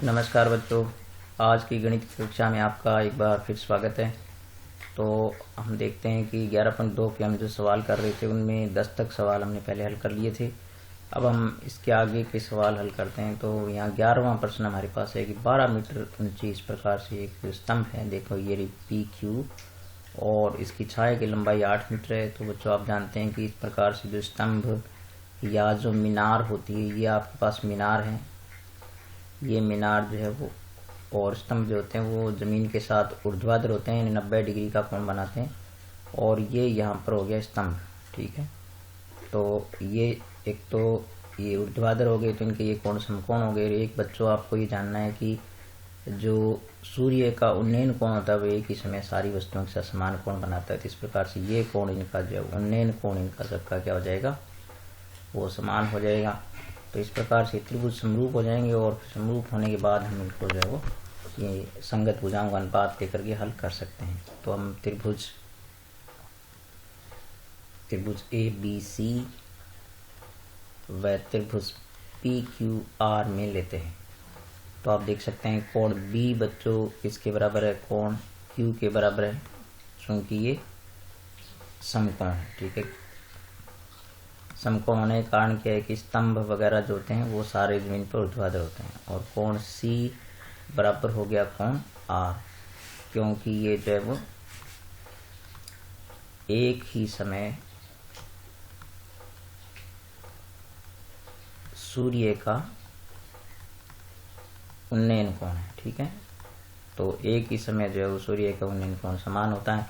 नमस्कार बच्चों, आज की गणित कक्षा में आपका एक बार फिर स्वागत है। तो हम देखते हैं कि 11.2 के हम जो सवाल कर रहे थे उनमें 10 तक सवाल हमने पहले हल कर लिए थे। अब हम इसके आगे के सवाल हल करते हैं। तो यहाँ 11वां प्रश्न हमारे पास है कि 12 मीटर ऊंची इस प्रकार से एक स्तंभ है। देखो ये पी क्यू और इसकी छाया की लंबाई 8 मीटर है। तो बच्चों आप जानते हैं कि इस प्रकार से जो स्तंभ या जो मीनार होती है, ये आपके पास मीनार है। ये मीनार जो है वो और स्तंभ जो होते हैं वो ज़मीन के साथ ऊर्ध्वाधर होते हैं, 90 डिग्री का कोण बनाते हैं। और ये यहाँ पर हो गया स्तंभ, ठीक है। तो ये एक तो ये ऊर्ध्वाधर हो गए तो इनके ये कोण समकोण हो गए। एक बच्चों आपको ये जानना है कि जो सूर्य का उन्नयन कोण होता है वो एक ही समय सारी वस्तुओं के साथ समान कोण बनाता है। तो इस प्रकार से ये कोण इनका जो है उन्नयन कोण इनका सबका क्या हो जाएगा, वो समान हो जाएगा। तो इस प्रकार से त्रिभुज समरूप हो जाएंगे और समरूप होने के बाद हम इनको जो है वो ये संगत भुजाओं का अनुपात लेकर के हल कर सकते हैं। तो हम त्रिभुज ए बी सी व त्रिभुज पी क्यू आर में लेते हैं। तो आप देख सकते हैं कोण बी बच्चों किसके बराबर है, कोण क्यू के बराबर है, क्योंकि ये समकोण है, ठीक है। समकोण होने के कारण क्या है कि स्तंभ वगैरह जो होते हैं वो सारे जमीन पर ऊर्ध्वाधर होते हैं। और कोण सी बराबर हो गया कोण आर, क्योंकि ये जो है वो एक ही समय सूर्य का उन्नयन कोण है, ठीक है। तो एक ही समय जो है वो सूर्य का उन्नयन कोण समान होता है।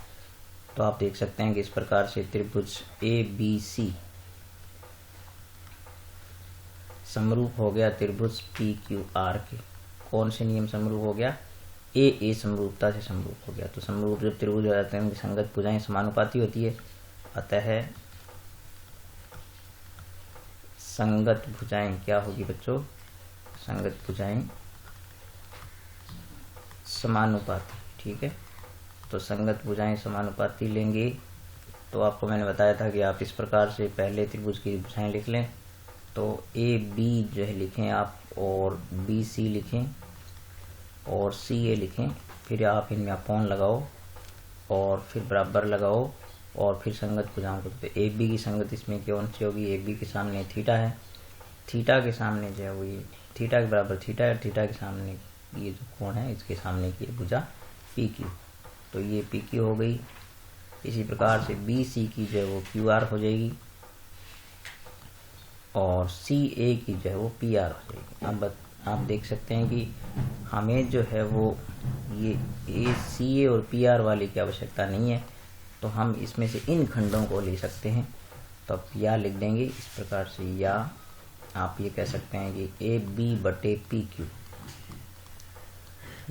तो आप देख सकते हैं कि इस प्रकार से त्रिभुज ए बी सी समरूप हो गया त्रिभुज पी क्यू आर के। कौन से नियम समरूप हो गया, ए समरूपता से समरूप हो गया। तो समरूप जब त्रिभुज हो जाते हैं उनकी संगत भुजाएं समानुपाती होती है, अतः संगत भुजाएं क्या होगी बच्चों, संगत भुजाएं समानुपाती, ठीक है। तो संगत भुजाएं समानुपाती लेंगे तो आपको मैंने बताया था कि आप इस प्रकार से पहले त्रिभुज की भुजाएं लिख लें। तो ए बी जो है लिखें आप, और बी सी लिखें और सी ए लिखें। फिर आप इनमें अपॉन लगाओ और फिर बराबर लगाओ और फिर संगत भुजाओं को। तो ए बी की संगत इसमें कौन सी होगी, ए बी के सामने थीटा है, थीटा के सामने जो है वो ये थीटा के बराबर थीटा है, थीटा के सामने ये जो कोण है इसके सामने की भुजा पी क्यू। तो ये पी क्यू हो गई। इसी प्रकार से बी सी की जो है वो क्यू आर हो जाएगी और सी ए की जो है वो पी आर हो जाएगी। अब आप देख सकते हैं कि हमें जो है वो ये ए सी ए और पी आर वाले की आवश्यकता नहीं है, तो हम इसमें से इन खंडों को ले सकते हैं। तो अब या लिख देंगे इस प्रकार से, या आप ये कह सकते हैं कि ए बी बटे पी क्यू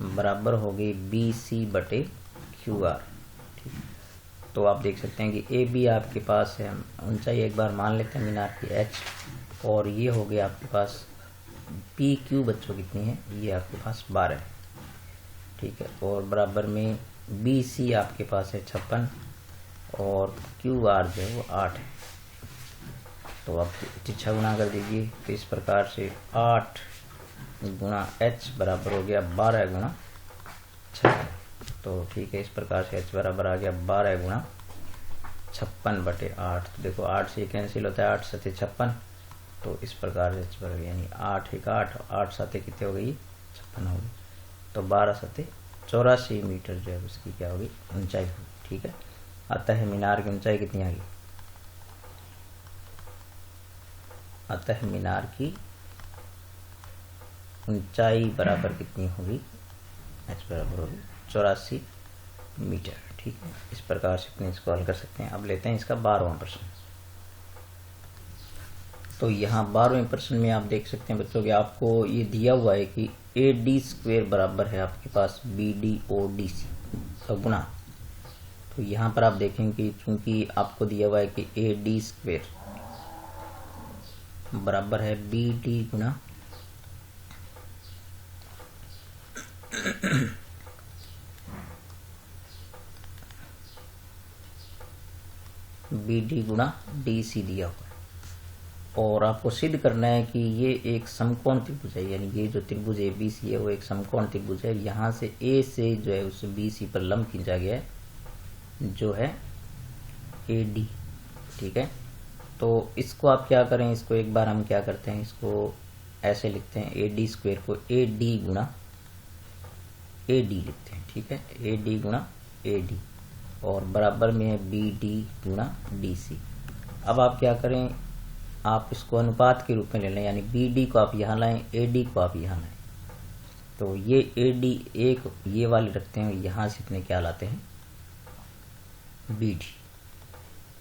बराबर हो गई बी सी बटे क्यू आर, ठीक। तो आप देख सकते हैं कि ए बी आपके पास है, ऊंचाई एक बार मान लेते हैं मीनार की एच, और ये हो गया आपके पास पी क्यू बच्चों कितनी है, ये आपके पास 12 है, ठीक है। और बराबर में बी सी आपके पास है 56 और क्यू आर जो है वो 8 है। तो आप 6 गुना कर दीजिए। तो इस प्रकार से 8 गुना एच बराबर हो गया 12 गुना 56। तो ठीक है, इस प्रकार से एच बराबर आ गया 12 गुना 56 बटे 8। तो देखो 8 से कैंसिल होता है, 8 सते 56। तो इस प्रकार से एच बराबर यानी 8 एक 8, 8 सते कितने हो गई 56 होगी। तो 12 सते 84 मीटर जो है उसकी क्या होगी, ऊंचाई होगी, ठीक है। अतः मीनार की ऊंचाई कितनी आ गई, अतः मीनार की ऊंचाई बराबर कितनी होगी, एच बराबर होगी 84 मीटर, ठीक है। इस प्रकार से अपने इसको हल कर सकते हैं। अब लेते हैं इसका 12वां प्रश्न। तो यहाँ 12वें प्रश्न में आप देख सकते हैं बच्चों कि आपको ये दिया हुआ है कि ए डी स्क्वेयर बराबर है आपके पास B D O D C का गुणा। तो यहाँ पर आप देखें कि चूंकि आपको दिया हुआ है कि ए डी स्क्वेयर बराबर है बी डी गुणा बी डी गुणा डी सी दिया हुआ है। और आपको सिद्ध करना है कि ये एक समकोण त्रिभुज है, यानी ये जो त्रिभुज ABC है वो एक समकोण त्रिभुज है। यहाँ से A से जो है उस BC पर लंब खींचा गया है जो है AD, ठीक है। तो इसको आप क्या करें, इसको एक बार हम क्या करते हैं, इसको ऐसे लिखते हैं AD स्क्वायर को AD गुणा AD लिखते हैं, ठीक है, AD गुणा AD और बराबर में है BD गुणा DC। अब आप क्या करें, आप इसको अनुपात के रूप में ले लें, यानी BD को आप यहाँ लाएं, AD को आप यहाँ लाएं। तो ये AD एक ये वाले रखते हैं, यहाँ से इतने क्या लाते हैं BD,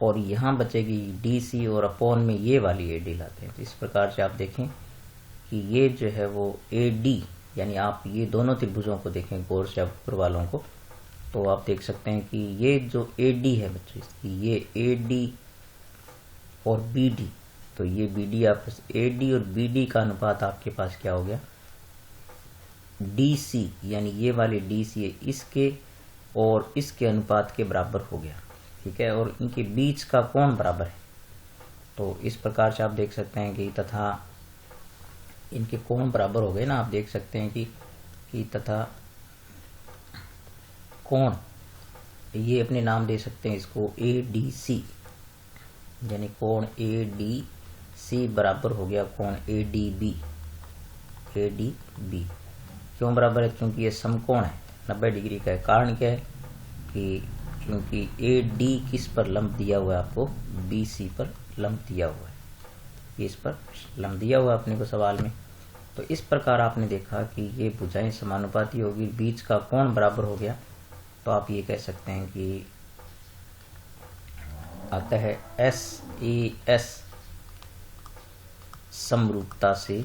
और यहाँ बचेगी DC और अपॉन में ये वाली AD लाते हैं। तो इस प्रकार से आप देखें कि ये जो है वो AD, यानी आप ये दोनों त्रिभुजों को देखें गौर से ऊपर वालों को, तो आप देख सकते हैं कि ये जो AD है बच्चों, इसकी ये AD और BD, तो ये BD आपस AD और BD का अनुपात आपके पास क्या हो गया DC, यानी ये वाले DC है इसके और इसके अनुपात के बराबर हो गया, ठीक है, और इनके बीच का कोण बराबर है। तो इस प्रकार से आप देख सकते हैं कि तथा इनके कोण बराबर हो गए ना, आप देख सकते हैं कि तथा कोण ये अपने नाम दे सकते हैं इसको ADC, यानी कोण ADC बराबर हो गया कोण ADB। क्यों बराबर है, क्योंकि ये समकोण है, 90 डिग्री का है। कारण क्या है कि क्योंकि AD किस पर लंब दिया हुआ है, आपको BC पर लंब दिया हुआ है, इस पर लंब दिया हुआ है अपने को सवाल में। तो इस प्रकार आपने देखा कि ये भुजाएं समानुपाती होगी, बीच का कोण बराबर हो गया, तो आप ये कह सकते हैं कि आता है SAS समरूपता से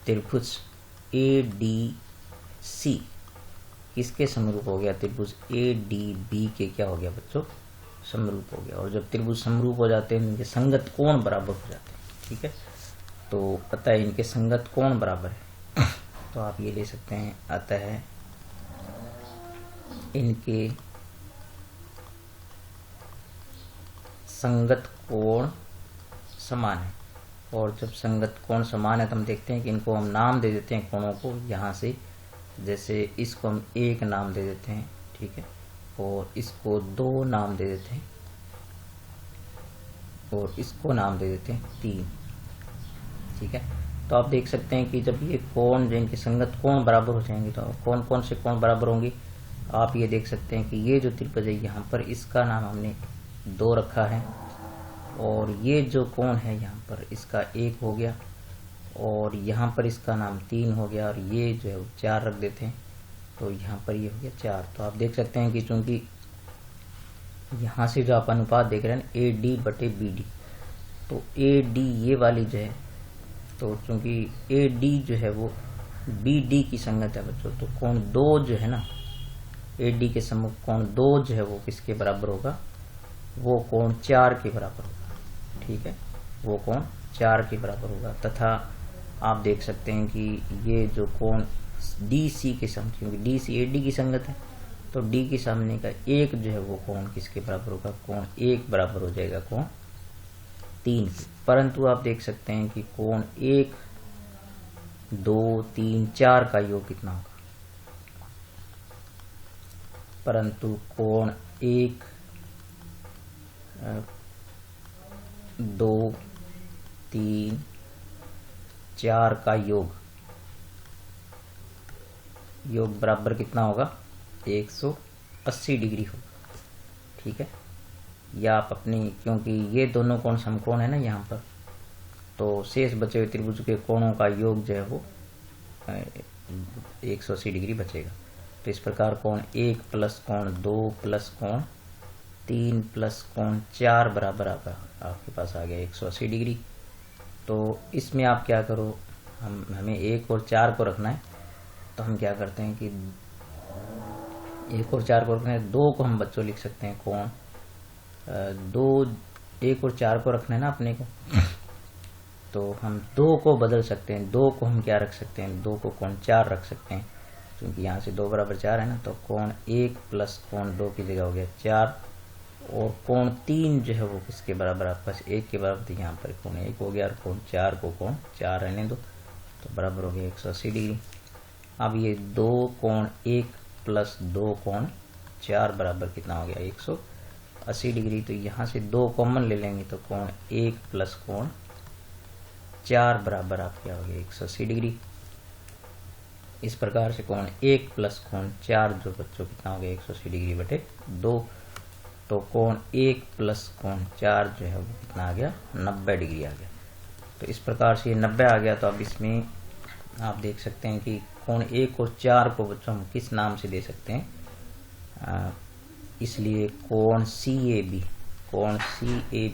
त्रिभुज ADC किसके समरूप हो गया, त्रिभुज ADB के क्या हो गया बच्चों, समरूप हो गया। और जब त्रिभुज समरूप हो जाते हैं इनके संगत कोण बराबर हो जाते हैं, ठीक है। तो पता है इनके संगत कोण बराबर है, तो आप ये ले सकते हैं, आता है इनके संगत कोण समान है। और जब संगत कोण समान है तो हम देखते हैं कि इनको हम नाम दे देते हैं कोणों को, यहाँ से जैसे इसको हम 1 नाम दे देते हैं, ठीक है, और इसको 2 नाम दे देते हैं और इसको नाम दे देते हैं 3, ठीक है। तो आप देख सकते हैं कि जब ये कोण जिनके संगत कोण बराबर हो जाएंगे तो कौन कौन से कोण बराबर होंगे, आप ये देख सकते हैं कि ये जो त्रिभुज है यहाँ पर इसका नाम हमने 2 रखा है, और ये जो कोण है यहाँ पर इसका 1 हो गया, और यहाँ पर इसका नाम 3 हो गया, और ये जो है 4 रख देते हैं, तो यहाँ पर ये हो गया 4। तो आप देख सकते हैं कि चूंकि यहाँ से जो आप अनुपात देख रहे हैं AD बटे BD, तो AD ये वाली जो है, तो चूंकि AD जो है वो BD की संगत है बच्चों, तो कोण 2 जो है ना AD के सम्मुख कोण 2 जो है वो किसके बराबर होगा, वो कोण 4 के बराबर होगा, ठीक है, वो कोण 4 के बराबर होगा। तथा आप देख सकते हैं कि ये जो कोण DC के सामने, क्योंकि DC AD की संगत है, तो D के सामने का 1 जो है वो कोण किसके बराबर होगा, कोण 1 बराबर हो जाएगा कोण 3 के। परंतु आप देख सकते हैं कि कोण 1, 2, 3, 4 का योग कितना होगा, परंतु कोण 1, 2, 3, 4 का योग बराबर कितना होगा, 180 डिग्री होगा, ठीक है। या आप अपनी, क्योंकि ये दोनों कोण समकोण है ना यहाँ पर, तो शेष बचे हुए त्रिभुज के कोणों का योग जो है वो 180 डिग्री बचेगा। तो इस प्रकार कोण 1 प्लस कोण 2 प्लस कोण 3 प्लस कोण 4 बराबर आपके पास आ गया 180 डिग्री। तो इसमें आप क्या करो, हमें 1 और 4 को रखना है, तो हम क्या करते हैं कि 1 और 4 को रखना है, 2 को हम बच्चों लिख सकते हैं कोण 2, 1 और 4 को रखना है ना अपने को, तो हम 2 को बदल सकते हैं, 2 को हम क्या रख सकते हैं, 2 को कोण 4 रख सकते हैं, क्योंकि यहाँ से 2 बराबर 4 है ना, तो कोण 1 प्लस कोण 2 की जगह हो गया 4, और कोण 3 जो है वो किसके बराबर, आपके पास 1 के बराबर, तो यहाँ पर कोण 1 हो गया और कोण 4 को कोण 4 रहने दो, तो बराबर हो गया 180 डिग्री। अब ये 2 कोण 1 प्लस 2 कोण 4 बराबर कितना हो गया 180 डिग्री। तो यहाँ से 2 कॉमन ले लेंगे तो कोण 1 प्लस कोण 4 बराबर आप क्या हो गया 180 डिग्री। इस प्रकार से कोण 1 प्लस कोण 4 जो बच्चों कितना हो गया 180 डिग्री बटे 2। तो कोण 1 प्लस कोण 4 जो है वो कितना आ गया 90 डिग्री आ गया। तो इस प्रकार से ये 90 आ गया। तो अब इसमें आप देख सकते हैं कि कोण 1 और 4 को बच्चों हम किस नाम से दे सकते हैं, इसलिए कोण सी ए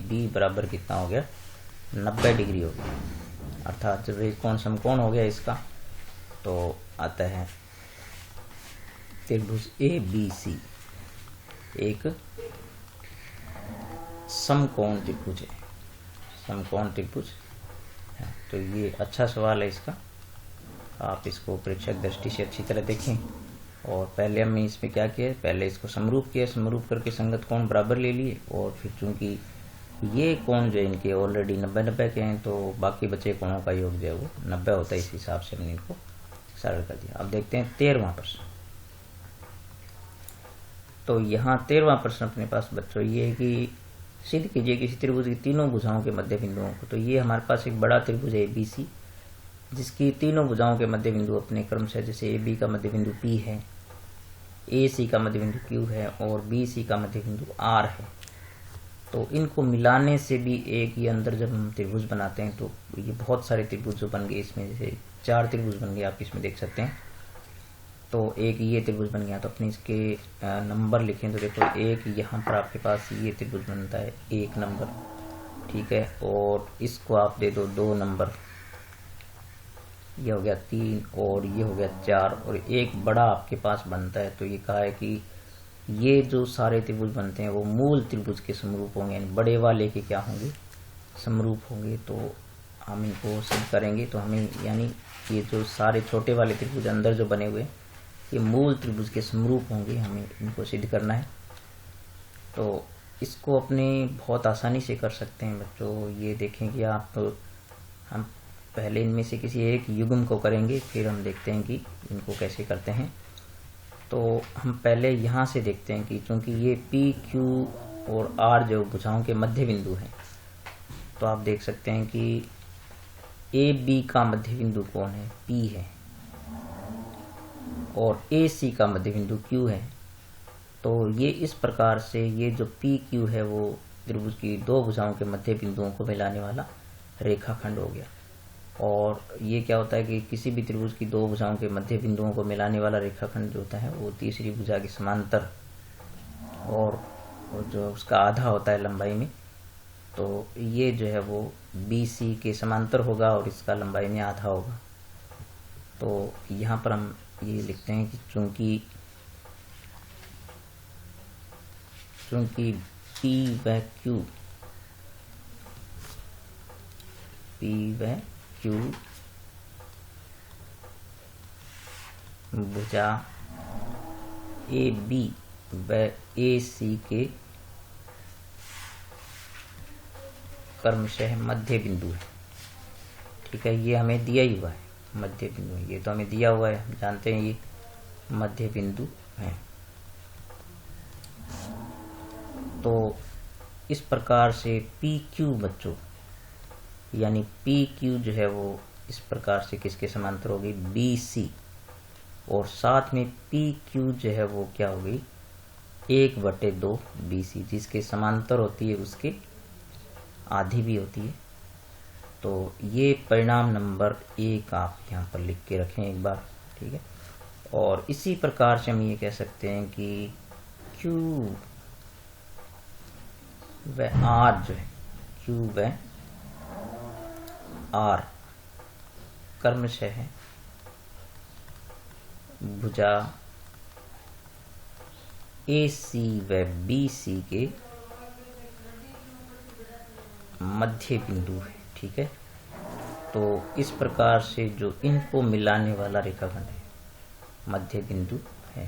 बी बराबर कितना हो गया 90 डिग्री हो गया। अर्थात जब एक कोण समकोण हो गया इसका तो आता है त्रिभुज ए बी सी एक समकोण त्रिभुज है, समकोण त्रिभुज है। तो ये अच्छा सवाल है इसका, आप इसको परीक्षक दृष्टि से अच्छी तरह देखें। और पहले हमने इसमें क्या किया, पहले इसको समरूप किया, समरूप करके संगत कोण बराबर ले लिए, और फिर चूंकि ये कोण जो इनके ऑलरेडी 90-90 के हैं तो बाकी बचे कोणों का योग जो है वो 90 होता है, इस हिसाब से हमने इनको सरल कर दिया। अब देखते हैं 13वां प्रश्न। तो यहाँ 13वां प्रश्न अपने पास बच्चों ये है कि सिद्ध कीजिए किसी त्रिभुज की तीनों भुजाओं के मध्य बिंदुओं को। तो ये हमारे पास एक बड़ा त्रिभुज है ABC, जिसकी तीनों भुजाओं के मध्य बिंदु अपने क्रम से, जैसे AB का मध्य बिंदु P है, AC का मध्य बिंदु Q है और BC का मध्य बिंदु R है। तो इनको मिलाने से भी एक ये अंदर जब हम त्रिभुज बनाते हैं तो ये बहुत सारे त्रिभुज जो बन गए, इसमें जैसे 4 त्रिभुज बन गए, आप इसमें देख सकते हैं। तो एक ये त्रिभुज बन गया, तो अपने इसके नंबर लिखें तो देखो एक यहाँ पर आपके पास ये त्रिभुज बनता है 1 नंबर, ठीक है, और इसको आप दे दो 2 नंबर, ये हो गया 3 और ये हो गया 4, और एक बड़ा आपके पास बनता है। तो ये कहा है कि ये जो सारे त्रिभुज बनते हैं वो मूल त्रिभुज के समरूप होंगे, यानी बड़े वाले के क्या होंगे समरूप होंगे। तो हम इनको सिद्ध करेंगे, तो हमें यानी ये जो सारे छोटे वाले त्रिभुज अंदर जो बने हुए ये मूल त्रिभुज के समरूप होंगे, हमें इनको सिद्ध करना है। तो इसको अपने बहुत आसानी से कर सकते हैं बच्चों। ये देखेंगे आप, हम पहले इनमें से किसी एक युग्म को करेंगे, फिर हम देखते हैं कि इनको कैसे करते हैं। तो हम पहले यहाँ से देखते हैं कि चूंकि ये P, Q और R जो भुजाओं के मध्य बिंदु हैं, तो आप देख सकते हैं कि AB का मध्य बिंदु कौन है, P है, और AC का मध्य बिंदु Q है। तो ये इस प्रकार से ये जो PQ है वो त्रिभुज की 2 भुजाओं के मध्य बिंदुओं को मिलाने वाला रेखाखंड हो गया। और ये क्या होता है कि किसी भी त्रिभुज की 2 भुजाओं के मध्य बिंदुओं को मिलाने वाला रेखाखंड जो होता है वो तीसरी भुजा के समांतर और जो उसका आधा होता है लंबाई में, तो ये जो है वो BC के समांतर होगा और इसका लंबाई में आधा होगा। तो यहाँ पर हम ये लिखते हैं कि चूंकि P व Q भुजा AB व AC के क्रमशः मध्य बिंदु है, ठीक है। ये हमें दिया ही हुआ है मध्य बिंदु, ये तो हमें दिया हुआ है, हम जानते हैं ये मध्य बिंदु है। तो इस प्रकार से PQ बच्चों, यानी PQ जो है वो इस प्रकार से किसके समांतर होगी BC, और साथ में PQ जो है वो क्या होगी 1/2 BC, जिसके समांतर होती है उसके आधी भी होती है। तो ये परिणाम नंबर 1 आप यहाँ पर लिख के रखें एक बार, ठीक है। और इसी प्रकार से हम ये कह सकते हैं कि Q व R जो है, Q व R क्रमशः भुजा AC व BC के मध्य बिंदु है, ठीक है। तो इस प्रकार से जो इनको मिलाने वाला रेखाखंड है मध्य बिंदु है।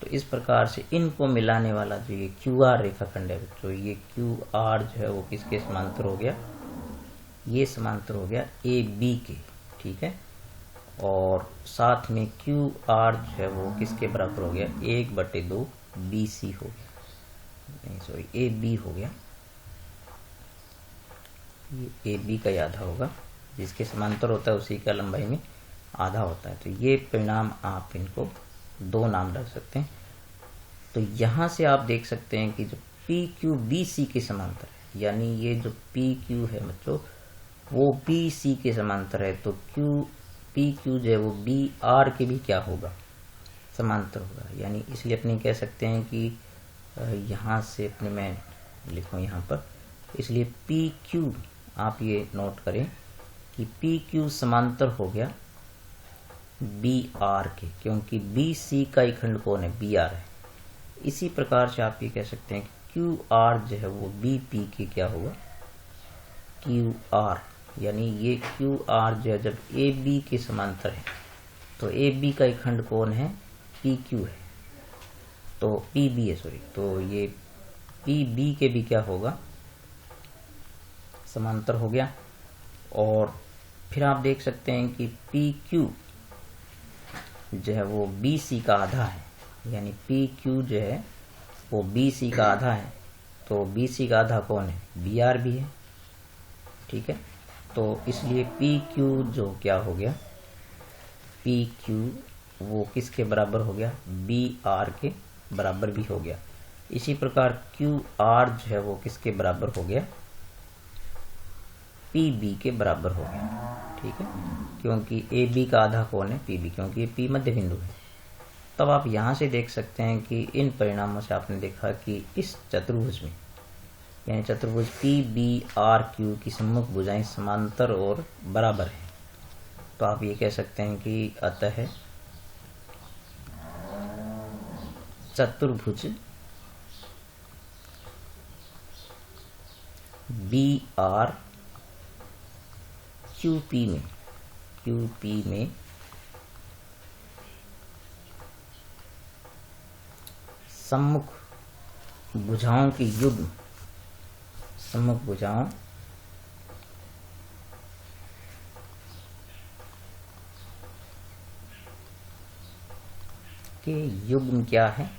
तो इस प्रकार से इनको मिलाने वाला जो ये QR रेखाखंड है बच्चों, ये QR जो है वो किसके समांतर हो गया, ये समांतर हो गया AB के, ठीक है। और साथ में QR जो है वो किसके बराबर हो गया, 1/2 BC हो गया, नहीं सॉरी AB हो गया, ये AB का ही आधा होगा, जिसके समांतर होता है उसी का लंबाई में आधा होता है। तो ये परिणाम आप इनको 2 नाम रख सकते हैं। तो यहाँ से आप देख सकते हैं कि जो PQ BC के समांतर है, यानी ये जो PQ है बच्चों वो BC के समांतर है, तो PQ जो है वो BR के भी क्या होगा, समांतर होगा। यानी इसलिए अपने कह सकते हैं कि यहाँ से अपने मैं लिखूँ यहाँ पर, इसलिए PQ आप ये नोट करें कि PQ समांतर हो गया BR के, क्योंकि BC का ही खंड कौन है, BR है। इसी प्रकार से आप ये कह सकते हैं कि QR जो है वो BP के क्या होगा, QR, यानी ये QR जो है जब AB के समांतर है तो AB का ही खंड कौन है, PQ है, तो PB है सॉरी, तो ये PB के भी क्या होगा, समांतर हो गया। और फिर आप देख सकते हैं कि PQ जो है वो BC का आधा है, यानी PQ जो है वो BC का आधा है, तो BC का आधा कौन है, BR भी है, ठीक है। तो इसलिए PQ जो क्या हो गया, PQ वो किसके बराबर हो गया, BR के बराबर भी हो गया। इसी प्रकार QR जो है वो किसके बराबर हो गया, PB के बराबर हो गया, ठीक है, क्योंकि AB का आधा कौन है, PB, क्योंकि ये P मध्य बिंदु है। तब आप यहाँ से देख सकते हैं कि इन परिणामों से आपने देखा कि इस चतुर्भुज में, यानी चतुर्भुज PBRQ की सम्मुख भुजाएं समांतर और बराबर है। तो आप ये कह सकते हैं कि अतः चतुर्भुज QP में सम्मुख भुजाओं की युग्म, सम्मुख भुजाओं के युग्म क्या है,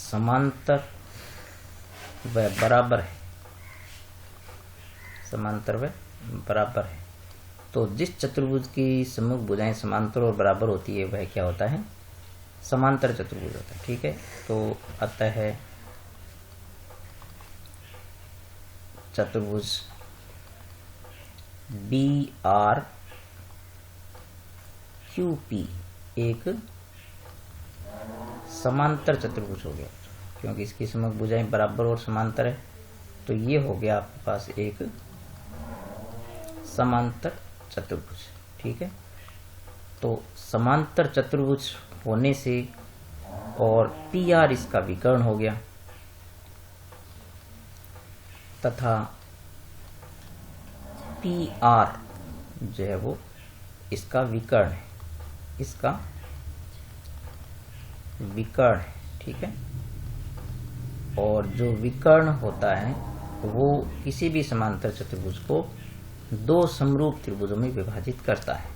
समांतर व बराबर है, समांतर व बराबर है। तो जिस चतुर्भुज की सम्मुख भुजाएं समांतर और बराबर होती है वह क्या होता है, समांतर चतुर्भुज होता है, ठीक है। तो अतः चतुर्भुज BRQP एक समांतर चतुर्भुज हो गया, क्योंकि इसकी सम्मुख भुजाएं बराबर और समांतर है, तो ये हो गया आपके पास एक समांतर चतुर्भुज, ठीक है। तो समांतर चतुर्भुज होने से और PR इसका विकर्ण हो गया तथा PR जो है वो इसका विकर्ण है, इसका विकर्ण है, ठीक है। और जो विकर्ण होता है वो किसी भी समांतर चतुर्भुज को 2 समरूप त्रिभुजों में विभाजित करता है।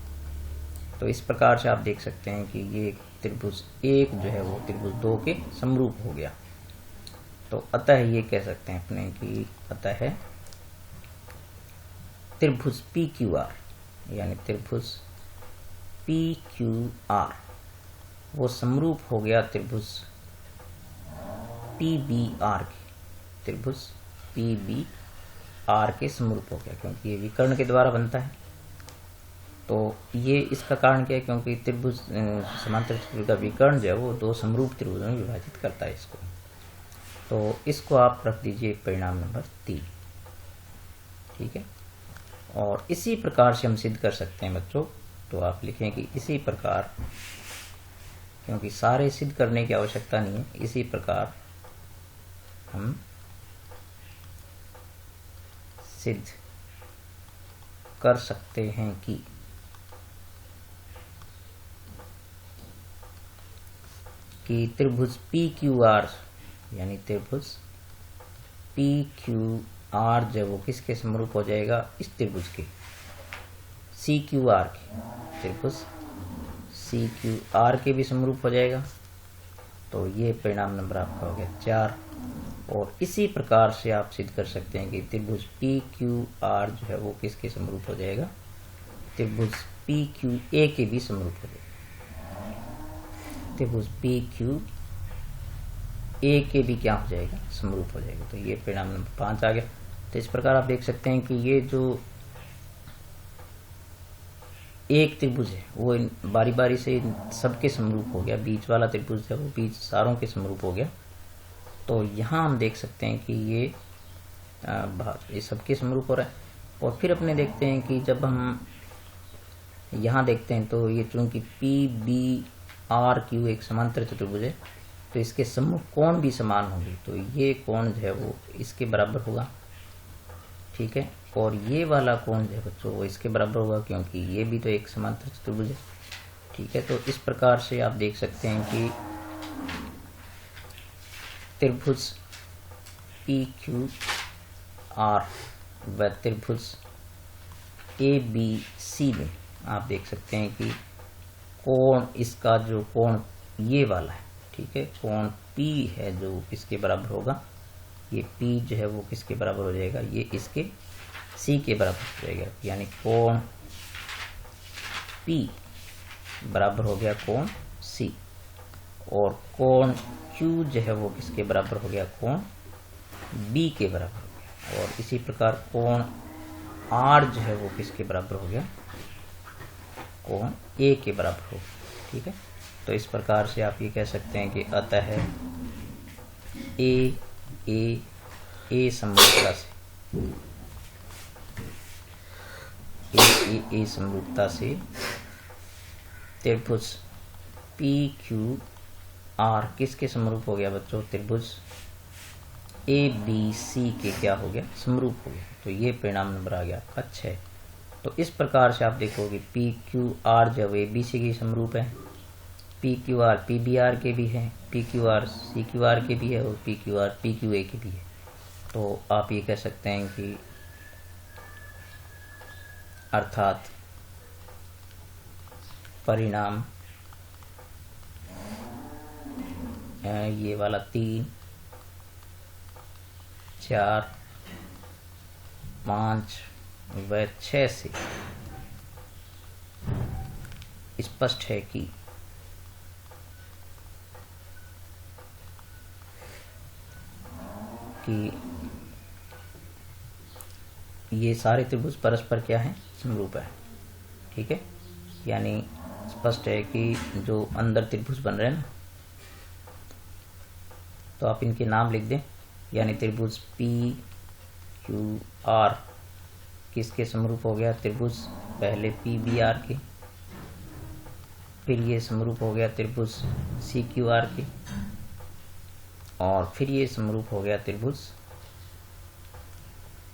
तो इस प्रकार से आप देख सकते हैं कि ये त्रिभुज 1 जो है वो त्रिभुज 2 के समरूप हो गया। तो अतः ये कह सकते हैं अपने कि अतः त्रिभुज PQR, यानी त्रिभुज PQR वो समरूप हो गया त्रिभुज PBR के, त्रिभुज PBR के समरूप हो गया, क्योंकि ये विकर्ण के द्वारा बनता है। तो ये इसका कारण क्या है, क्योंकि त्रिभुज समांतर त्रिभुज का विकर्ण जो है वो 2 समरूप त्रिभुजों में विभाजित करता है इसको। तो इसको आप रख दीजिए परिणाम नंबर 3, ठीक है। और इसी प्रकार से हम सिद्ध कर सकते हैं बच्चों, तो आप लिखें कि इसी प्रकार, क्योंकि सारे सिद्ध करने की आवश्यकता नहीं है, इसी प्रकार हम सिद्ध कर सकते हैं कि कि त्रिभुज पी क्यू आर, यानी त्रिभुज पी क्यू आर जो वो किसके समरूप हो जाएगा, इस त्रिभुज के सी क्यू आर के, त्रिभुज सी क्यू आर के भी समरूप हो जाएगा। तो ये परिणाम नंबर आपका हो गया 4। और इसी प्रकार से आप सिद्ध कर सकते हैं कि त्रिभुज पी क्यू आर जो है वो किसके समरूप हो जाएगा, त्रिभुज पी क्यू ए के भी समरूप हो जाएगा। त्रिभुज पी क्यू ए के भी क्या हो जाएगा, समरूप हो जाएगा। तो ये परिणाम नंबर 5 आ गया। तो इस प्रकार आप देख सकते हैं कि ये जो एक त्रिभुज है वो बारी बारी से सबके समरूप हो गया, बीच वाला त्रिभुज है वो बीच सारों के समरूप हो गया। तो यहाँ हम देख सकते हैं कि ये सबके समरूप हो रहा है। और फिर अपने देखते हैं कि जब हम यहाँ देखते हैं तो ये चूंकि पी बी आर क्यू एक समांतर चतुर्भुज है, तो इसके सम्मुख कोण भी समान होंगे। तो ये कोण जो है वो इसके बराबर होगा, ठीक है। और ये वाला कोण जो है बच्चों वो इसके बराबर होगा, क्योंकि ये भी तो एक समांतर चतुर्भुज है, ठीक है। तो इस प्रकार से आप देख सकते हैं कि त्रिभुज पी क्यू आर व त्रिभुज ए बी सी में आप देख सकते हैं कि कोण, इसका जो कोण ये वाला है, ठीक है, कोण P है जो इसके बराबर होगा। ये P जो है वो किसके बराबर हो जाएगा, ये इसके C के बराबर हो जाएगा। यानी कोण P बराबर हो गया कोण C, और कोण Q जो है वो किसके बराबर हो गया, कोण B के बराबर हो गया। और इसी प्रकार कोण R जो है वो किसके बराबर हो गया, कोण A के बराबर हो गया, ठीक है। तो इस प्रकार से आप ये कह सकते हैं कि अतः ए समरूपता से समरूपता से त्रिभुज पी क्यू आर किसके समरूप हो गया बच्चों, त्रिभुज ए बी सी के क्या हो गया, समरूप हो गया। तो ये परिणाम नंबर आ गया आपका 6। तो इस प्रकार से आप देखोगे पी क्यू आर जब ए बी सी के समरूप है, P Q R P B R के भी है, P Q R C Q R के भी है, और P Q R P Q A के भी है। तो आप ये कह सकते हैं कि अर्थात परिणाम ये वाला 3, 4, 5 व 6 से स्पष्ट है कि ये सारे त्रिभुज परस्पर क्या है, समरूप है, ठीक है। यानी स्पष्ट है कि जो अंदर त्रिभुज बन रहे हैं ना, तो आप इनके नाम लिख दें। यानी त्रिभुज पी क्यू आर किसके समरूप हो गया, त्रिभुज पहले पी बी आर के, फिर ये समरूप हो गया त्रिभुज सी क्यू आर के, और फिर ये समरूप हो गया त्रिभुज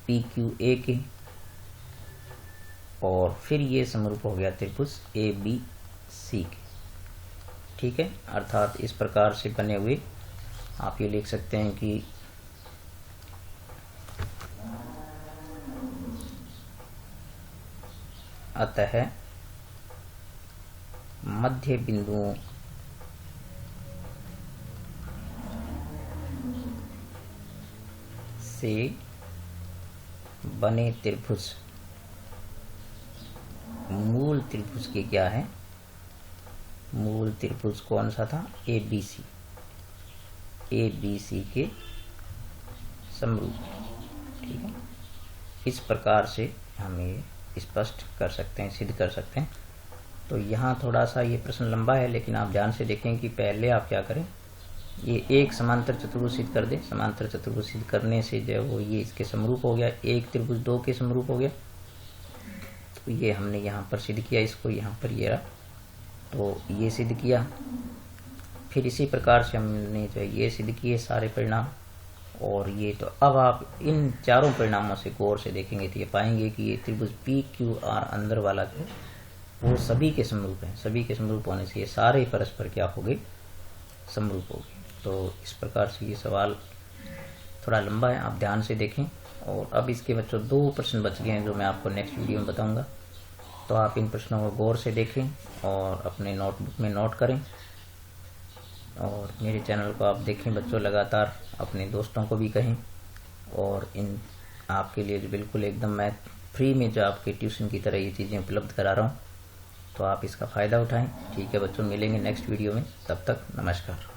पी क्यू ए के, और फिर ये समरूप हो गया त्रिभुज ए बी सी के, ठीक है। अर्थात इस प्रकार से बने हुए आप ये लिख सकते हैं कि अतः मध्य बिंदुओं से बने त्रिभुज मूल त्रिभुज के क्या है, मूल त्रिभुज कौन सा था, ए बी सी के समरूप, ठीक है। इस प्रकार से हम ये स्पष्ट कर सकते हैं, सिद्ध कर सकते हैं। तो यहाँ थोड़ा सा ये प्रश्न लंबा है, लेकिन आप ध्यान से देखें कि पहले आप क्या करें, ये एक समांतर चतुर्भुज सिद्ध कर दें। समांतर चतुर्भुज सिद्ध करने से जो वो ये इसके समरूप हो गया, एक त्रिभुज 2 के समरूप हो गया। तो ये हमने यहाँ पर सिद्ध किया, इसको यहाँ पर ये रहा, तो ये सिद्ध किया। फिर इसी प्रकार से हमने जो ये सिद्ध किए सारे परिणाम, और ये तो अब आप इन चारों परिणामों से गौर से देखेंगे तो ये पाएंगे कि ये त्रिभुज पी क्यू आर अंदर वाला जो वो सभी के समरूप है। सभी के समरूप होने से ये सारे परस्पर क्या हो गए, समरूप होगी। तो इस प्रकार से ये सवाल थोड़ा लंबा है, आप ध्यान से देखें। और अब इसके बच्चों 2 प्रश्न बच गए हैं जो मैं आपको नेक्स्ट वीडियो में बताऊंगा। तो आप इन प्रश्नों को गौर से देखें और अपने नोटबुक में नोट करें। और मेरे चैनल को आप देखें बच्चों, लगातार अपने दोस्तों को भी कहें। और इन आपके लिए जो बिल्कुल एकदम मैं फ्री में जो आपके ट्यूशन की तरह ये चीज़ें उपलब्ध करा रहा हूँ, तो आप इसका फ़ायदा उठाएं। ठीक है बच्चों, मिलेंगे नेक्स्ट वीडियो में, तब तक नमस्कार।